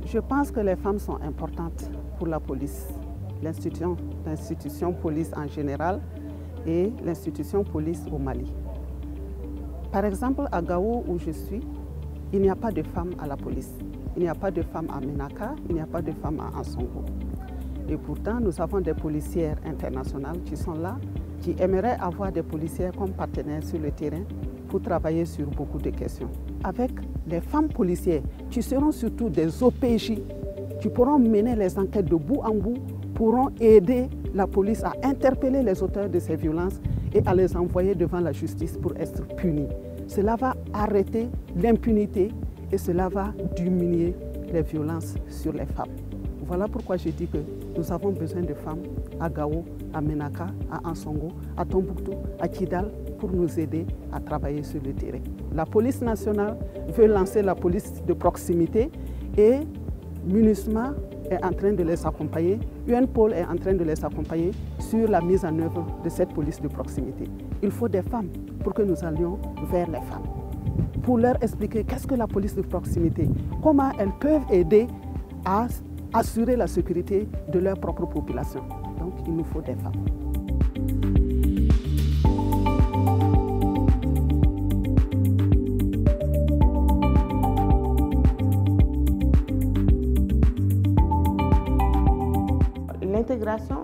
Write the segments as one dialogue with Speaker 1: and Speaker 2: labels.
Speaker 1: Je pense que les femmes sont importantes pour la police, l'institution police en général et l'institution police au Mali. Par exemple, à Gao où je suis, il n'y a pas de femmes à la police. Il n'y a pas de femmes à Ménaka, il n'y a pas de femmes à Ansongo. Et pourtant, nous avons des policières internationales qui sont là, qui aimeraient avoir des policières comme partenaires sur le terrain pour travailler sur beaucoup de questions. Avec les femmes policières, qui seront surtout des OPJ, qui pourront mener les enquêtes de bout en bout, pourront aider la police à interpeller les auteurs de ces violences et à les envoyer devant la justice pour être punis. Cela va arrêter l'impunité et cela va diminuer les violences sur les femmes. Voilà pourquoi je dis que nous avons besoin de femmes à Gao, à Ménaka, à Ansongo, à Tombouctou, à Kidal pour nous aider à travailler sur le terrain. La police nationale veut lancer la police de proximité et MINUSMA est en train de les accompagner, UNPOL est en train de les accompagner sur la mise en œuvre de cette police de proximité. Il faut des femmes pour que nous allions vers les femmes, pour leur expliquer qu'est-ce que la police de proximité, comment elles peuvent aider à assurer la sécurité de leur propre population. Donc il nous faut des femmes.
Speaker 2: L'intégration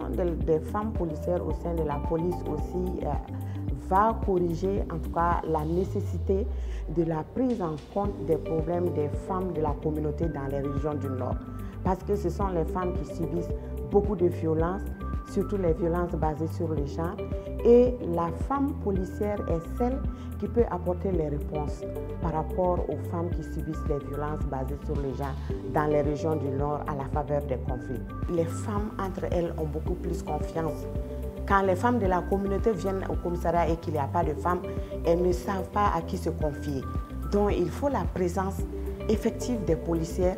Speaker 2: des femmes policières au sein de la police aussi va corriger en tout cas la nécessité de la prise en compte des problèmes des femmes de la communauté dans les régions du Nord. Parce que ce sont les femmes qui subissent beaucoup de violences, surtout les violences basées sur le genre. Et la femme policière est celle qui peut apporter les réponses par rapport aux femmes qui subissent les violences basées sur le genre dans les régions du Nord à la faveur des conflits. Les femmes entre elles ont beaucoup plus confiance. Quand les femmes de la communauté viennent au commissariat et qu'il n'y a pas de femmes, elles ne savent pas à qui se confier. Donc il faut la présence effective des policières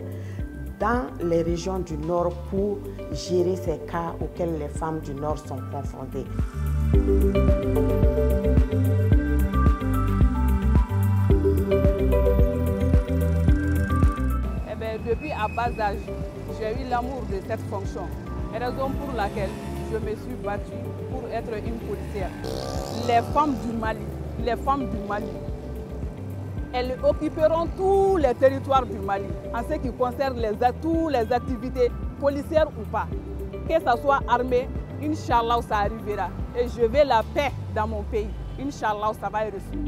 Speaker 2: dans les régions du Nord pour gérer ces cas auxquels les femmes du Nord sont confrontées.
Speaker 3: Depuis à bas âge, j'ai eu l'amour de cette fonction, raison pour laquelle je me suis battue pour être une policière. Les femmes du Mali, elles occuperont tous les territoires du Mali en ce qui concerne toutes les activités policières ou pas. Que ce soit armée, Inch'Allah, ça arrivera. Et je veux la paix dans mon pays. Inch'Allah, ça va être reçu.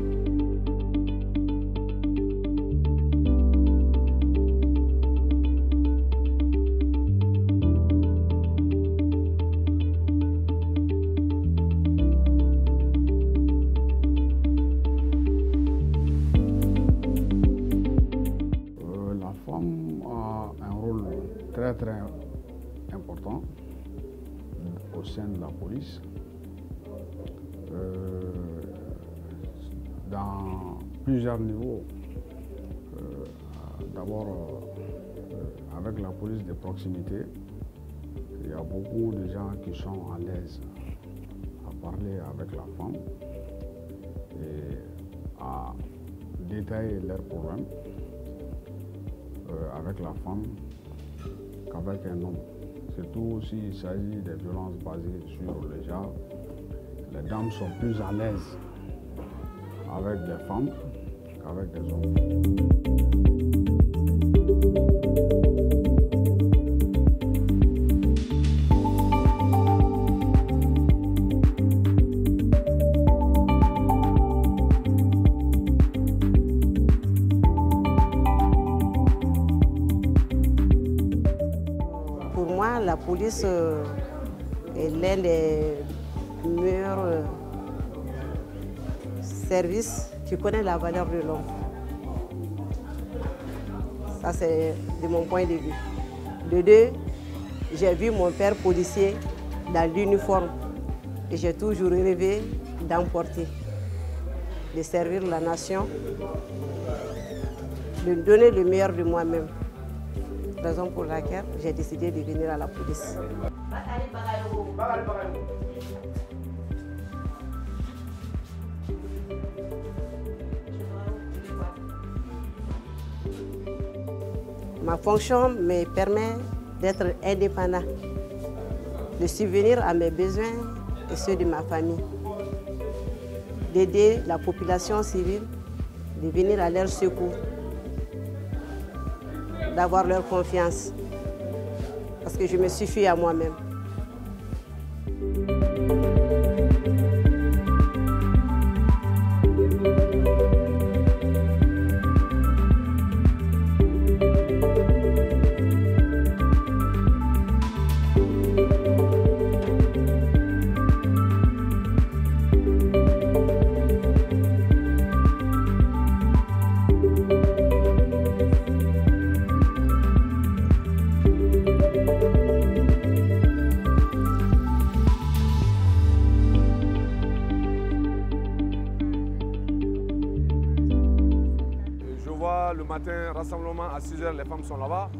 Speaker 4: Très important au sein de la police. Dans plusieurs niveaux. D'abord, avec la police de proximité, il y a beaucoup de gens qui sont à l'aise à parler avec la femme et à détailler leurs problèmes avec la femme qu'avec un homme. Surtout s'il s'agit des violences basées sur le genre, les dames sont plus à l'aise avec des femmes qu'avec des hommes.
Speaker 2: La police est l'un des meilleurs services qui connaît la valeur de l'homme. Ça, c'est de mon point de vue. De deux, j'ai vu mon père policier dans l'uniforme et j'ai toujours rêvé d'en porter, de servir la nation, de donner le meilleur de moi-même. Raison pour laquelle j'ai décidé de venir à la police.
Speaker 5: Ma fonction me permet d'être indépendant, de subvenir à mes besoins et ceux de ma famille, d'aider la population civile, de venir à leur secours, d'avoir leur confiance, parce que je me suffis à moi-même.
Speaker 6: Le matin, rassemblement à 6 h, les femmes sont là-bas.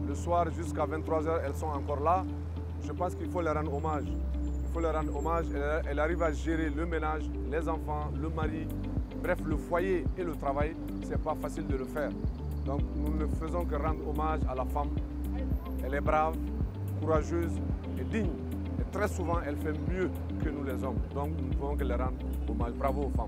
Speaker 6: Le soir, jusqu'à 23 h, elles sont encore là. Je pense qu'il faut leur rendre hommage. Il faut leur rendre hommage. Elles arrivent à gérer le ménage, les enfants, le mari, bref, le foyer et le travail. Ce n'est pas facile de le faire. Donc nous ne faisons que rendre hommage à la femme. Elle est brave, courageuse et digne. Et très souvent, elle fait mieux que nous les hommes. Donc nous ne pouvons que leur rendre hommage. Bravo aux femmes.